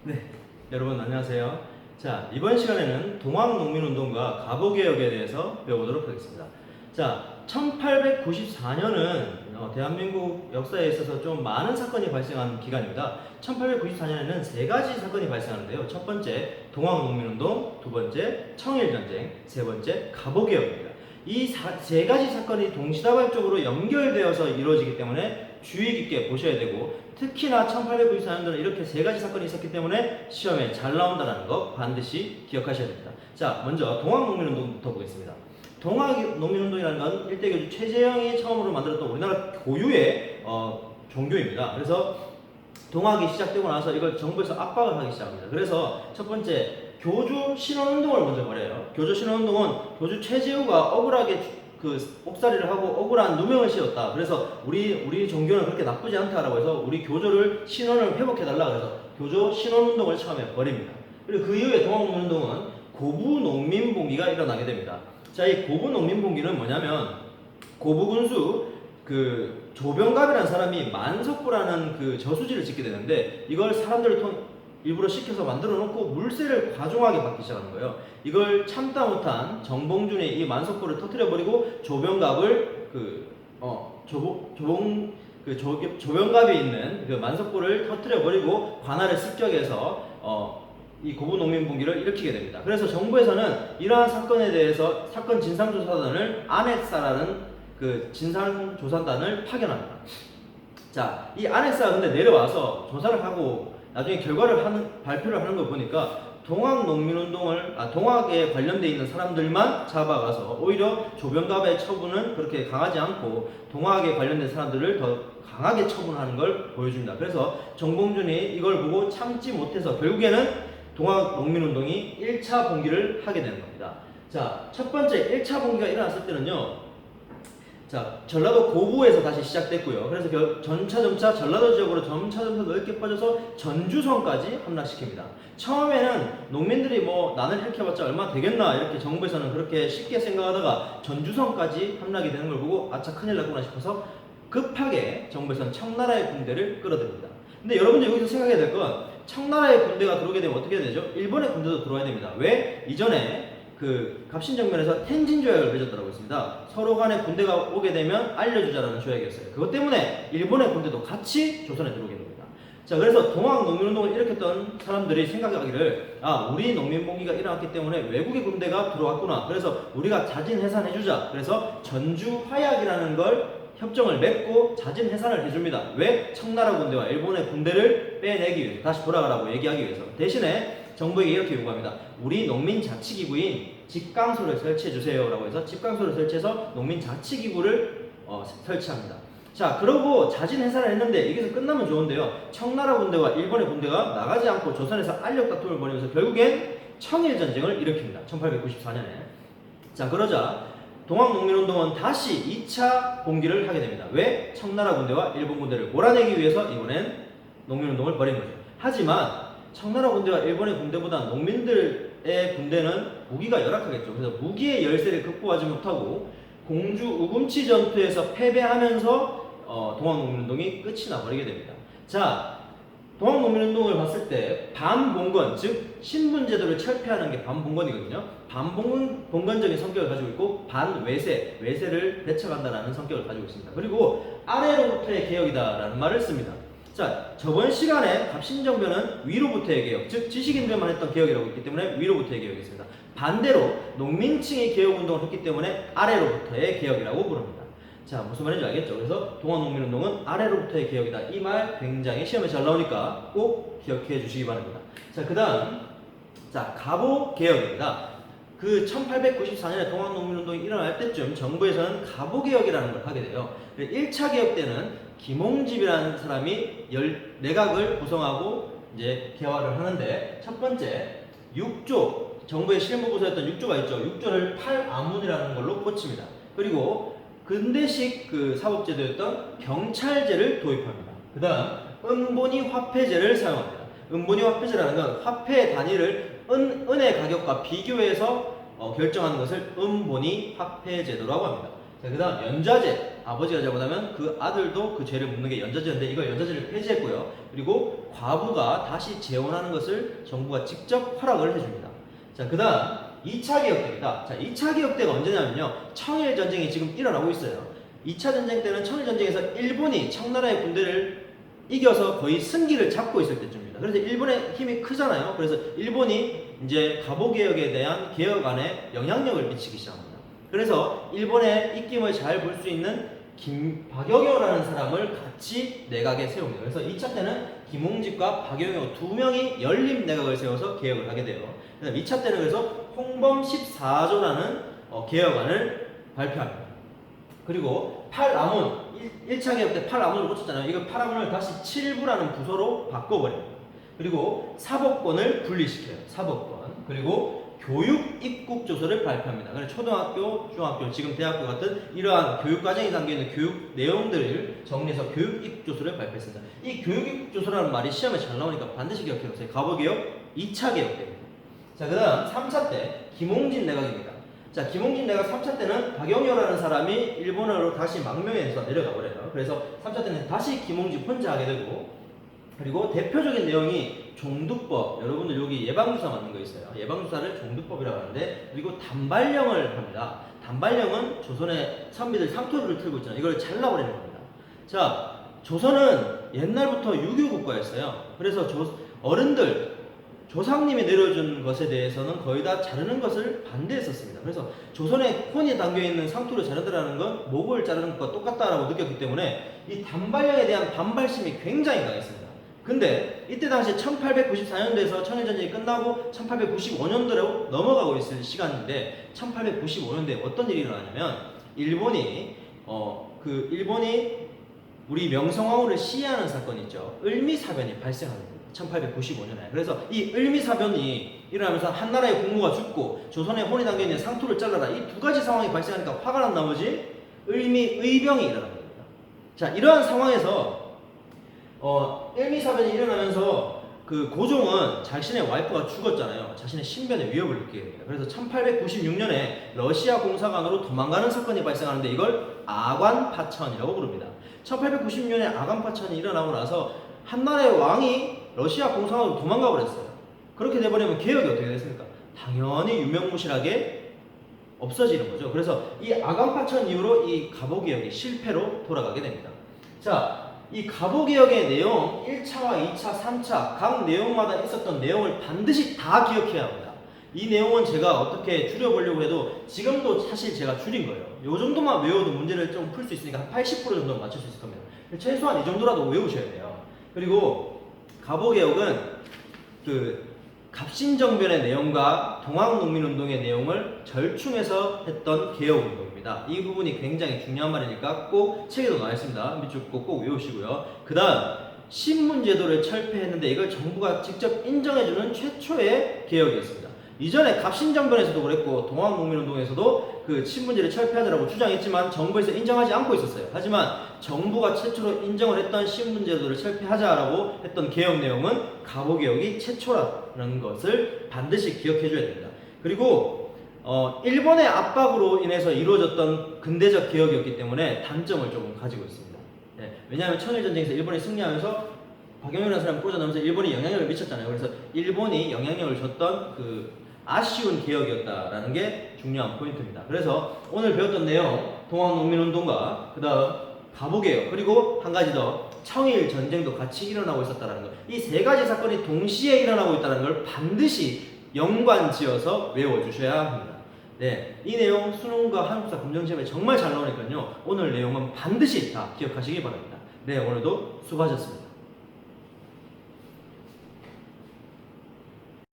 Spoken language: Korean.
네, 여러분 안녕하세요. 자, 이번 시간에는 동학농민운동과 가보개혁에 대해서 배워보도록 하겠습니다. 자, 1894년은 대한민국 역사에 있어서 좀 많은 사건이 발생한 기간입니다. 1894년에는 세 가지 사건이 발생하는데요. 첫 번째, 동학농민운동, 두 번째, 청일전쟁, 세 번째, 가보개혁입니다. 이 세 가지 사건이 동시다발적으로 연결되어서 이루어지기 때문에 주의 깊게 보셔야 되고, 특히나 1894년도는 이렇게 세 가지 사건이 있었기 때문에 시험에 잘 나온다는 거 반드시 기억하셔야 됩니다. 자, 먼저 동학농민운동부터 보겠습니다. 동학농민운동이라는 건 일대교주 최재형이 처음으로 만들었던 우리나라 고유의 종교입니다. 그래서 동학이 시작되고 나서 이걸 정부에서 압박을 하기 시작합니다. 그래서 첫 번째, 교주 신원운동을 먼저 벌여요. 교주 신원운동은 교주 최재우가 억울하게 옥살이를 하고 억울한 누명을 씌웠다. 그래서 우리 종교는 그렇게 나쁘지 않다라고 해서 우리 교조를 신원을 회복해달라. 그래서 교조 신원운동을 처음에 벌입니다. 그리고 그 이후에 동학농민운동은 고부농민봉기가 일어나게 됩니다. 자, 이 고부농민봉기는 뭐냐면 고부군수 조병갑이라는 사람이 만석부라는 저수지를 짓게 되는데, 이걸 사람들을 일부러 시켜서 만들어 놓고 물세를 과중하게 받기 시작하는 거예요. 이걸 참다 못한 정봉준이 이 만석부를 터뜨려 버리고 조병갑을 조병갑이 있는 그 만석부를 터뜨려 버리고 관할을 습격해서 이 고부농민분기를 일으키게 됩니다. 그래서 정부에서는 이러한 사건에 대해서 사건 진상조사단을 아넥사라는 진상조사단을 파견합니다. 자, 이 아넥사가 근데 내려와서 조사를 하고 나중에 발표를 하는 걸 보니까 동학에 관련돼 있는 사람들만 잡아가서 오히려 조병갑의 처분은 그렇게 강하지 않고 동학에 관련된 사람들을 더 강하게 처분하는 걸 보여줍니다. 그래서 정봉준이 이걸 보고 참지 못해서 결국에는 동학농민운동이 1차 봉기를 하게 되는 겁니다. 자, 첫 번째 1차 봉기가 일어났을 때는요, 자, 전라도 고부에서 다시 시작됐고요. 그래서 점차 전라도 지역으로 점차 넓게 퍼져서 전주성까지 함락시킵니다. 처음에는 농민들이 나는 이렇게 해봤자 얼마 되겠나 이렇게 정부에서는 그렇게 쉽게 생각하다가 전주성까지 함락이 되는 걸 보고 아차 큰일 났구나 싶어서 급하게 정부에서는 청나라의 군대를 끌어들입니다. 근데 여러분들 여기서 생각해야 될 건, 청나라의 군대가 들어오게 되면 어떻게 해야 되죠? 일본의 군대도 들어와야 됩니다. 왜? 이전에 갑신정변에서 텐진 조약을 맺었다고 했습니다. 서로 간에 군대가 오게 되면 알려주자라는 조약이었어요. 그것 때문에 일본의 군대도 같이 조선에 들어오게 됩니다. 자, 그래서 동학농민운동을 일으켰던 사람들이 생각하기를, 우리 농민봉기가 일어났기 때문에 외국의 군대가 들어왔구나. 그래서 우리가 자진 해산해주자. 그래서 전주 화약이라는 걸 협정을 맺고 자진 해산을 해줍니다. 왜? 청나라 군대와 일본의 군대를 빼내기 위해서, 다시 돌아가라고 얘기하기 위해서. 대신에 정부에게 이렇게 요구합니다. 우리 농민자치기구인 집강소를 설치해주세요 라고 해서 집강소를 설치해서 농민자치기구를 설치합니다. 자, 그러고 자진 해산을 했는데 여기서 끝나면 좋은데요, 청나라 군대와 일본의 군대가 나가지 않고 조선에서 알력 다툼을 벌이면서 결국엔 청일전쟁을 일으킵니다. 1894년에. 자, 그러자 동학농민운동은 다시 2차 봉기를 하게 됩니다. 왜? 청나라 군대와 일본 군대를 몰아내기 위해서 이번엔 농민운동을 벌인 거죠. 하지만 청나라 군대와 일본의 군대보다 농민들의 군대는 무기가 열악하겠죠. 그래서 무기의 열세를 극복하지 못하고 공주 우금치 전투에서 패배하면서 동학농민운동이 끝이 나버리게 됩니다. 자, 동학농민운동을 봤을 때 반봉건, 즉 신분제도를 철폐하는 게 반봉건이거든요. 반봉건적인 성격을 가지고 있고 반외세, 외세를 배척한다는 성격을 가지고 있습니다. 그리고 아래로부터의 개혁이다라는 말을 씁니다. 자, 저번 시간에 갑신정변은 위로부터의 개혁, 즉 지식인들만 했던 개혁이라고 했기 때문에 위로부터의 개혁이었습니다. 반대로 농민층이 개혁운동을 했기 때문에 아래로부터의 개혁이라고 부릅니다. 자, 무슨 말인지 알겠죠? 그래서 동학농민운동은 아래로부터의 개혁이다. 이 말 굉장히 시험에 잘 나오니까 꼭 기억해 주시기 바랍니다. 자, 그 다음, 가보개혁입니다. 1894년에 동학농민운동이 일어날 때쯤 정부에서는 가보개혁이라는 걸 하게 돼요. 1차 개혁 때는 김홍집이라는 사람이 내각을 구성하고 이제 개화를 하는데, 첫 번째 6조, 정부의 실무부서였던 6조가 있죠. 6조를 8아문이라는 걸로 꽂힙니다. 그리고 근대식 사법제도였던 경찰제를 도입합니다. 그 다음 은본위 화폐제를 사용합니다. 은본위 화폐제라는 건 화폐 단위를 은의 가격과 비교해서 결정하는 것을 은본위 화폐제도라고 합니다. 자, 그 다음 연좌제. 아버지가 잘못하면 그 아들도 그 죄를 묻는 게 연좌제인데 이걸 연좌제를 폐지했고요. 그리고 과부가 다시 재혼하는 것을 정부가 직접 허락을 해줍니다. 자, 그 다음 2차 개혁대입니다. 자, 2차 개혁대가 언제냐면요. 청일 전쟁이 지금 일어나고 있어요. 2차 전쟁 때는 청일 전쟁에서 일본이 청나라의 군대를 이겨서 거의 승기를 잡고 있을 때쯤입니다. 그래서 일본의 힘이 크잖아요. 그래서 일본이 이제 갑오개혁에 대한 개혁안에 영향력을 미치기 시작합니다. 그래서 일본의 입김을 잘 볼 수 있는 박영효라는 사람을 같이 내각에 세웁니다. 그래서 2차 때는 김홍집과 박영효 두 명이 연립 내각을 세워서 개혁을 하게 돼요. 2차 때는 그래서 홍범 14조라는 개혁안을 발표합니다. 그리고 8아문, 1차 개혁 때 8아문을 고쳤잖아요. 이거 8아문을 다시 7부라는 부서로 바꿔버립니다. 그리고 사법권을 분리시켜요. 사법권. 그리고 교육 입국 조서를 발표합니다. 그래서 초등학교, 중학교, 지금 대학교 같은 이러한 교육 과정에 담겨 있는 교육 내용들을 정리해서 교육 입국 조서를 발표했습니다. 이 교육 입국 조서라는 말이 시험에 잘 나오니까 반드시 기억해 보세요. 갑오개혁 2차 개혁 때입니다. 자, 그다음 3차 때 김홍진 내각입니다. 자, 김홍진 내각 3차 때는 박영효라는 사람이 일본어로 다시 망명해서 내려가 버려요. 그래서 3차 때는 다시 김홍진 혼자 하게 되고, 그리고 대표적인 내용이 종두법, 여러분들 여기 예방주사 맞는 거 있어요. 예방주사를 종두법이라고 하는데, 그리고 단발령을 합니다. 단발령은 조선의 선비들 상투를 틀고 있잖아요. 이걸 잘라버리는 겁니다. 자, 조선은 옛날부터 유교 국가였어요. 그래서 어른들, 조상님이 내려준 것에 대해서는 거의 다 자르는 것을 반대했었습니다. 그래서 조선의 혼이 담겨있는 상투를 자르더라는 건 목을 자르는 것과 똑같다라고 느꼈기 때문에 이 단발령에 대한 반발심이 굉장히 강했습니다. 근데 이때 당시 1894년도에서 청일전쟁이 끝나고 1895년도로 넘어가고 있을 시간인데 1895년도에 어떤 일이 일어나냐면 일본이 우리 명성황후를 시해하는 사건이 있죠. 을미사변이 발생합니다. 1895년에. 그래서 이 을미사변이 일어나면서 한나라의 공무가 죽고 조선의 혼이 담겨있는 상투를 잘라라. 이 두 가지 상황이 발생하니까 화가 난 나머지 을미의병이 일어납니다. 자, 이러한 상황에서 을미사변이 일어나면서 그 고종은 자신의 와이프가 죽었잖아요. 자신의 신변에 위협을 느끼게 됩니다. 그래서 1896년에 러시아 공사관으로 도망가는 사건이 발생하는데 이걸 아관파천이라고 부릅니다. 1896년에 아관파천이 일어나고 나서 한나라의 왕이 러시아 공사관으로 도망가 버렸어요. 그렇게 돼버리면 개혁이 어떻게 됐습니까? 당연히 유명무실하게 없어지는 거죠. 그래서 이 아관파천 이후로 이 갑오개혁이 실패로 돌아가게 됩니다. 자, 이 갑오개혁의 내용 1차와 2차, 3차 각 내용마다 있었던 내용을 반드시 다 기억해야 합니다. 이 내용은 제가 어떻게 줄여보려고 해도 지금도 사실 제가 줄인 거예요. 요 정도만 외워도 문제를 좀 풀 수 있으니까 한 80% 정도는 맞출 수 있을 겁니다. 최소한 이 정도라도 외우셔야 돼요. 그리고 갑오개혁은 그 갑신정변의 내용과 동학농민운동의 내용을 절충해서 했던 개혁운동입니다. 이 부분이 굉장히 중요한 말이니까 꼭 책에도 나와 있습니다. 밑줄 꼭 외우시고요. 그 다음 신문제도를 철폐했는데 이걸 정부가 직접 인정해주는 최초의 개혁이었습니다. 이전에 갑신정변에서도 그랬고 동학농민운동에서도 그 신문제를 철폐하자라고 주장했지만 정부에서 인정하지 않고 있었어요. 하지만 정부가 최초로 인정을 했던 신분제도를 철폐하자라고 했던 개혁 내용은 갑오개혁이 최초라는 것을 반드시 기억해줘야 됩니다. 그리고 일본의 압박으로 인해서 이루어졌던 근대적 개혁이었기 때문에 단점을 조금 가지고 있습니다. 네, 왜냐하면 청일전쟁에서 일본이 승리하면서 박영효라는 사람이 꽂아넣으면서 일본이 영향력을 미쳤잖아요. 그래서 일본이 영향력을 줬던 그 아쉬운 개혁이었다라는 게 중요한 포인트입니다. 그래서 오늘 배웠던 내용, 동학농민운동과 그 다음 갑오개혁, 그리고 한 가지 더 청일 전쟁도 같이 일어나고 있었다는 것, 이 세 가지 사건이 동시에 일어나고 있다는 걸 반드시 연관지어서 외워주셔야 합니다. 네, 이 내용 수능과 한국사 검정시험에 정말 잘 나오니까요. 오늘 내용은 반드시 다 기억하시기 바랍니다. 네, 오늘도 수고하셨습니다.